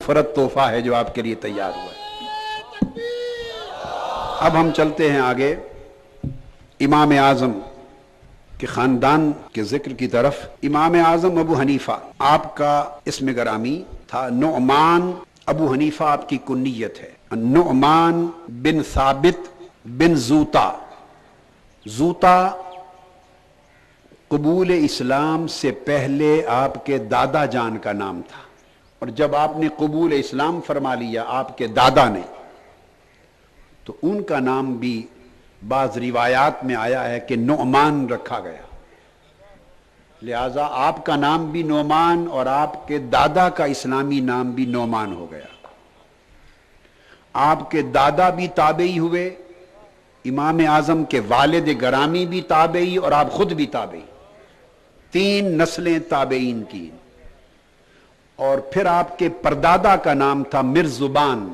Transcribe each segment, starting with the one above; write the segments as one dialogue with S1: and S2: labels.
S1: فرد تحفہ ہے جو آپ کے لیے تیار ہوا ہے۔ اب ہم چلتے ہیں آگے امام اعظم کے خاندان کے ذکر کی طرف۔ امام اعظم ابو حنیفہ، آپ کا اسم گرامی تھا نعمان۔ ابو حنیفہ آپ کی کنیت ہے، نعمان بن ثابت بن زوتا۔ زوتا قبول اسلام سے پہلے آپ کے دادا جان کا نام تھا، اور جب آپ نے قبول اسلام فرما لیا آپ کے دادا نے، تو ان کا نام بھی بعض روایات میں آیا ہے کہ نعمان رکھا گیا، لہذا آپ کا نام بھی نعمان اور آپ کے دادا کا اسلامی نام بھی نعمان ہو گیا۔ آپ کے دادا بھی تابعی ہوئے، امام اعظم کے والد گرامی بھی تابعی اور آپ خود بھی تابعی، 3 نسلیں تابعین کی۔ اور پھر آپ کے پردادا کا نام تھا مرزبان،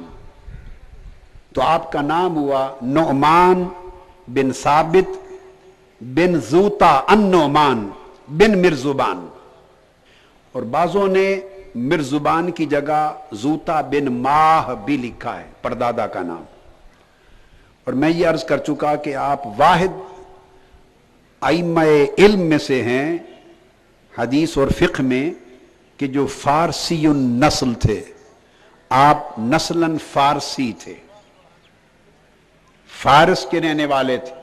S1: تو آپ کا نام ہوا نعمان بن ثابت بن زوتا النعمان بن مرزبان، اور بعضوں نے مرزبان کی جگہ زوتا بن ماہ بھی لکھا ہے پردادا کا نام۔ اور میں یہ عرض کر چکا کہ آپ واحد ائمہ علم میں سے ہیں حدیث اور فقہ میں کہ جو فارسی النسل تھے، آپ نسلاً فارسی تھے، فارس کے رہنے والے تھے،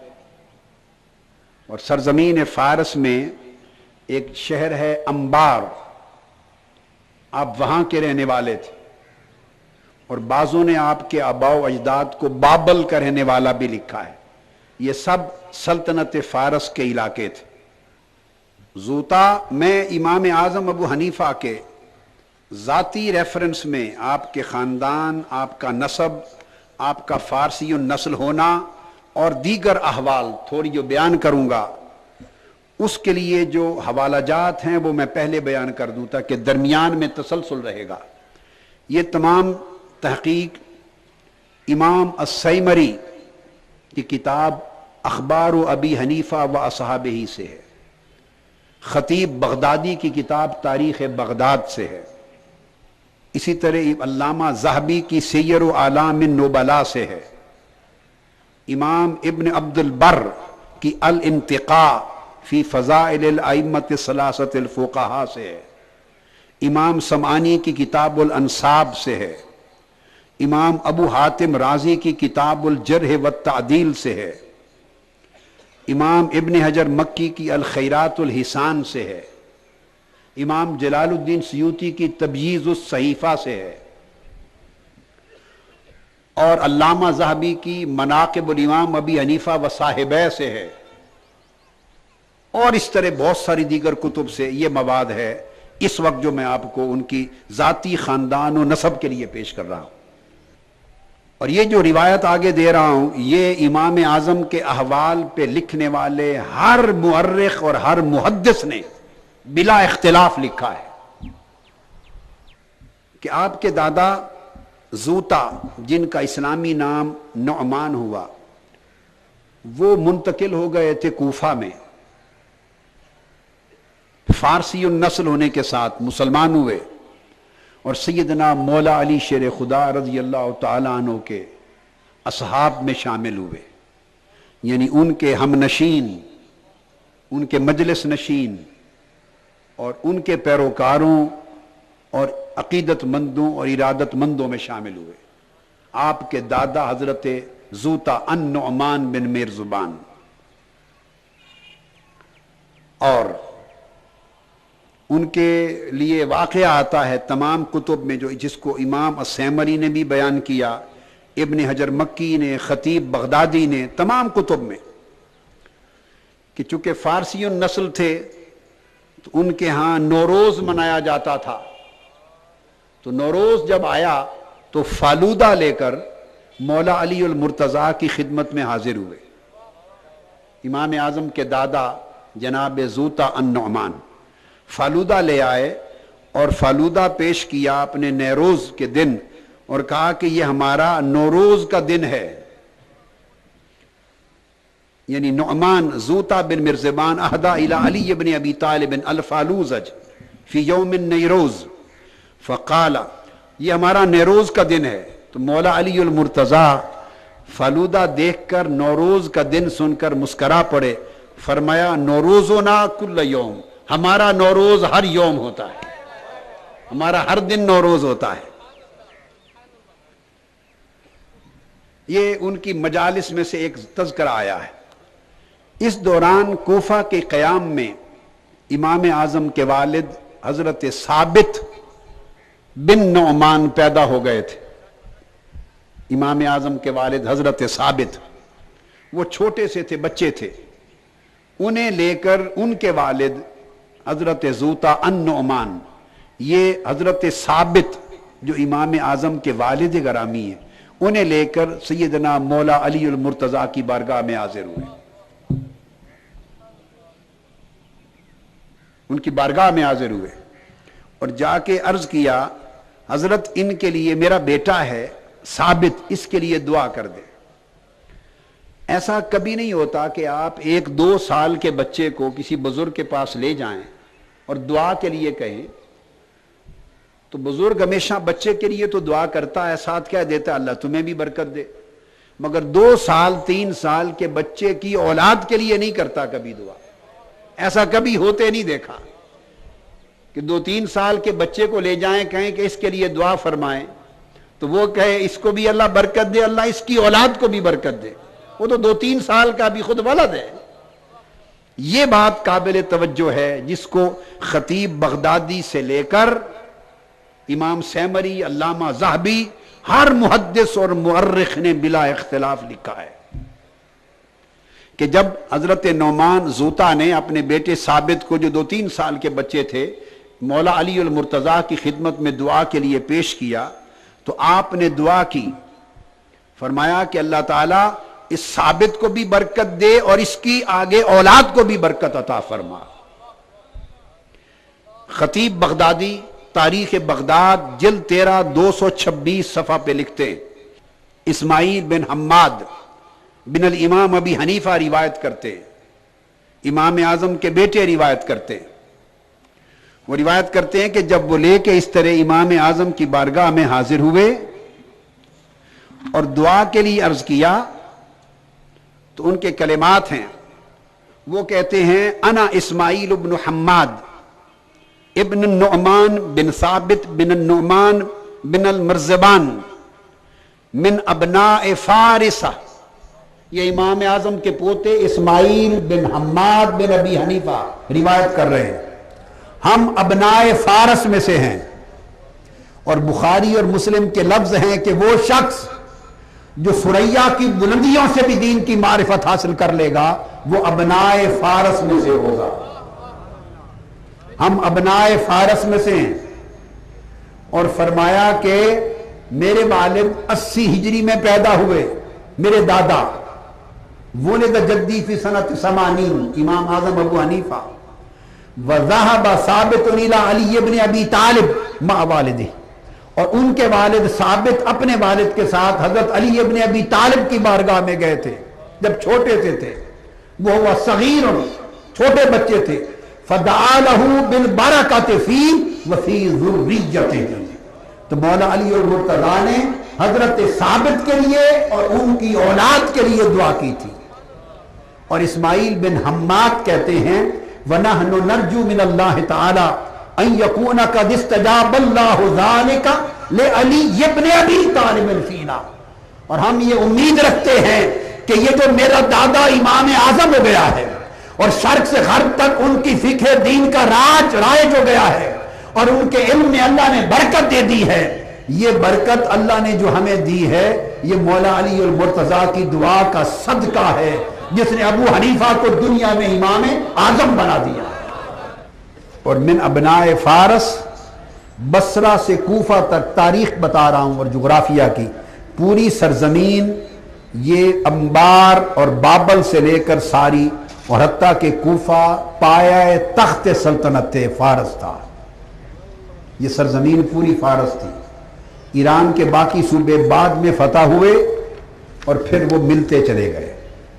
S1: اور سرزمین فارس میں ایک شہر ہے انبار، آپ وہاں کے رہنے والے تھے، اور بعضوں نے آپ کے آباء و اجداد کو بابل کا رہنے والا بھی لکھا ہے۔ یہ سب سلطنت فارس کے علاقے تھے۔ زوتا میں امام اعظم ابو حنیفہ کے ذاتی ریفرنس میں آپ کے خاندان، آپ کا نسب، آپ کا فارسی النسل ہونا اور دیگر احوال تھوڑی جو بیان کروں گا، اس کے لیے جو حوالہ جات ہیں وہ میں پہلے بیان کر دوں تاکہ درمیان میں تسلسل رہے گا۔ یہ تمام تحقیق امام السیمری کی کتاب اخبار ابی حنیفہ و اصحابہ سے ہے، خطیب بغدادی کی کتاب تاریخ بغداد سے ہے، اسی طرح علامہ ذہبی کی سیر و اعلام النبلاء سے ہے، امام ابن عبد البر کی الانتقاء فی فضائل الائمۃ الثلاثۃ الفقہاء سے ہے، امام سمعانی کی کتاب الانساب سے ہے، امام ابو حاتم رازی کی کتاب الجرح والتعدیل سے ہے، امام ابن حجر مکی کی الخیرات الحسان سے ہے، امام جلال الدین سیوطی کی تبییض الصحیفہ سے ہے، اور علامہ ذہبی کی مناقب الامام ابی حنیفہ و صاحبہ سے ہے، اور اس طرح بہت ساری دیگر کتب سے یہ مواد ہے اس وقت جو میں آپ کو ان کی ذاتی خاندان و نسب کے لیے پیش کر رہا ہوں۔ اور یہ جو روایت آگے دے رہا ہوں یہ امام اعظم کے احوال پہ لکھنے والے ہر مؤرخ اور ہر محدث نے بلا اختلاف لکھا ہے کہ آپ کے دادا زوتا جن کا اسلامی نام نعمان ہوا، وہ منتقل ہو گئے تھے کوفہ میں، فارسی النسل ہونے کے ساتھ مسلمان ہوئے، اور سیدنا مولا علی شیر خدا رضی اللہ تعالیٰ عنہ کے اصحاب میں شامل ہوئے، یعنی ان کے ہم نشین، ان کے مجلس نشین اور ان کے پیروکاروں اور عقیدت مندوں اور ارادت مندوں میں شامل ہوئے۔ آپ کے دادا حضرت زوتا النعمان بن مرزبان، اور ان کے لیے واقعہ آتا ہے تمام کتب میں جو جس کو امام السیمری نے بھی بیان کیا، ابن حجر مکی نے، خطیب بغدادی نے، تمام کتب میں، کہ چونکہ فارسی النسل تھے تو ان کے ہاں نوروز منایا جاتا تھا، تو نوروز جب آیا تو فالودہ لے کر مولا علی المرتضیٰ کی خدمت میں حاضر ہوئے۔ امام اعظم کے دادا جناب زوتا النعمان فالودہ لے آئے اور فالودہ پیش کیا اپنے نیروز کے دن، اور کہا کہ یہ ہمارا نوروز کا دن ہے، یعنی نعمان زوتا بن مرزبان اہدا الی علی بن ابی طالب الفالوزج فی یوم النیروز فقال یہ ہمارا نیروز کا دن ہے، تو مولا علی المرتضی فالودہ دیکھ کر نوروز کا دن سن کر مسکرا پڑے، فرمایا نوروزنا کل یوم، ہمارا نوروز ہر یوم ہوتا ہے، ہمارا ہر دن نوروز ہوتا ہے۔ یہ ان کی مجالس میں سے ایک تذکرہ آیا ہے۔ اس دوران کوفہ کے قیام میں امام اعظم کے والد حضرت ثابت بن نعمان پیدا ہو گئے تھے۔ امام اعظم کے والد حضرت ثابت، وہ چھوٹے سے تھے، بچے تھے، انہیں لے کر ان کے والد حضرت زوطا النعمان، یہ حضرت ثابت جو امام اعظم کے والد گرامی ہیں، انہیں لے کر سیدنا مولا علی المرتضی کی بارگاہ میں حاضر ہوئے، ان کی بارگاہ میں حاضر ہوئے اور جا کے عرض کیا حضرت ان کے لیے میرا بیٹا ہے ثابت، اس کے لیے دعا کر دے۔ ایسا کبھی نہیں ہوتا کہ آپ 1-2 سال کے بچے کو کسی بزرگ کے پاس لے جائیں اور دعا کے لیے کہیں، تو بزرگ ہمیشہ بچے کے لیے تو دعا کرتا ہے، ساتھ کہہ دیتا ہے اللہ تمہیں بھی برکت دے، مگر 2 سال 3 سال کے بچے کی اولاد کے لیے نہیں کرتا کبھی دعا۔ ایسا کبھی ہوتے نہیں دیکھا کہ 2-3 سال کے بچے کو لے جائیں، کہیں کہ اس کے لیے دعا فرمائیں، تو وہ کہے اس کو بھی اللہ برکت دے، اللہ اس کی اولاد کو بھی برکت دے، وہ تو 2-3 سال کا بھی خود ولد ہے۔ یہ بات قابل توجہ ہے، جس کو خطیب بغدادی سے لے کر امام سیمری، علامہ ذہبی، ہر محدث اور مؤرخ نے بلا اختلاف لکھا ہے کہ جب حضرت نعمان زوطا نے اپنے بیٹے ثابت کو، جو 2-3 سال کے بچے تھے، مولا علی المرتضی کی خدمت میں دعا کے لیے پیش کیا، تو آپ نے دعا کی، فرمایا کہ اللہ تعالیٰ اس ثابت کو بھی برکت دے اور اس کی آگے اولاد کو بھی برکت عطا فرما۔ خطیب بغدادی تاریخ بغداد جلد 13 226 صفحہ پہ لکھتے ہیں، اسماعیل بن حماد بن الامام ابی حنیفہ روایت کرتے، امام اعظم کے بیٹے روایت کرتے، وہ روایت کرتے ہیں کہ جب وہ لے کے اس طرح امام اعظم کی بارگاہ میں حاضر ہوئے اور دعا کے لیے عرض کیا، تو ان کے کلمات ہیں، وہ کہتے ہیں انا اسماعیل بن حماد ابن النعمان بن ثابت بن النعمان بن المرزبان من ابناء فارسہ، یہ امام اعظم کے پوتے اسماعیل بن حماد بن ابی حنیفہ روایت کر رہے ہیں، ہم ابناء فارس میں سے ہیں، اور بخاری اور مسلم کے لفظ ہیں کہ وہ شخص جو ثریا کی بلندیوں سے بھی دین کی معرفت حاصل کر لے گا وہ ابناء فارس میں سے ہوگا، ہم ابناء فارس میں سے ہیں۔ اور فرمایا کہ میرے والد 80 ہجری میں پیدا ہوئے، میرے دادا ولد جدی فی سنۃ 80، امام اعظم ابو حنیفہ، وذهب ثابت الى علی ابن ابی طالب مع والدہ، اور ان کے والد ثابت اپنے والد کے ساتھ حضرت علی ابن ابی طالب کی بارگاہ میں گئے تھے جب چھوٹے سے تھے، وہ صغیر، چھوٹے بچے تھے، فدعا له بالبرکۃ فی وفی ذریتہ، تو مولا علی المرتضی نے حضرت ثابت کے لیے اور ان کی اولاد کے لیے دعا کی تھی۔ اور اسماعیل بن حماد کہتے ہیں وَنَحْنُ نَرْجُو مِنَ اللَّهِ تَعَالَىٰ أَن يَكُونَ قَدِ اسْتَجَابَ اللَّهُ ذَلِكَ لِعَلِيِّ ابْنِ أَبِي طَالِبٍ فِينَا، اور ہم یہ امید رکھتے ہیں کہ یہ جو میرا دادا امام اعظم ہو گیا ہے اور شرق سے غرب تک ان کی فقہ دین کا رائج ہو گیا ہے اور ان کے علم میں اللہ نے برکت دے دی ہے، یہ برکت اللہ نے جو ہمیں دی ہے یہ مولا علی المرتضی کی دعا کا صدقہ ہے، جس نے ابو حنیفہ کو دنیا میں امام اعظم بنا دیا۔ اور من ابناء فارس، بصرہ سے کوفہ تک، تاریخ بتا رہا ہوں اور جغرافیہ کی، پوری سرزمین یہ انبار اور بابل سے لے کر ساری، اور حتیٰ کہ کوفہ پایہ تخت سلطنت فارس تھا، یہ سرزمین پوری فارس تھی۔ ایران کے باقی صوبے بعد میں فتح ہوئے اور پھر وہ ملتے چلے گئے۔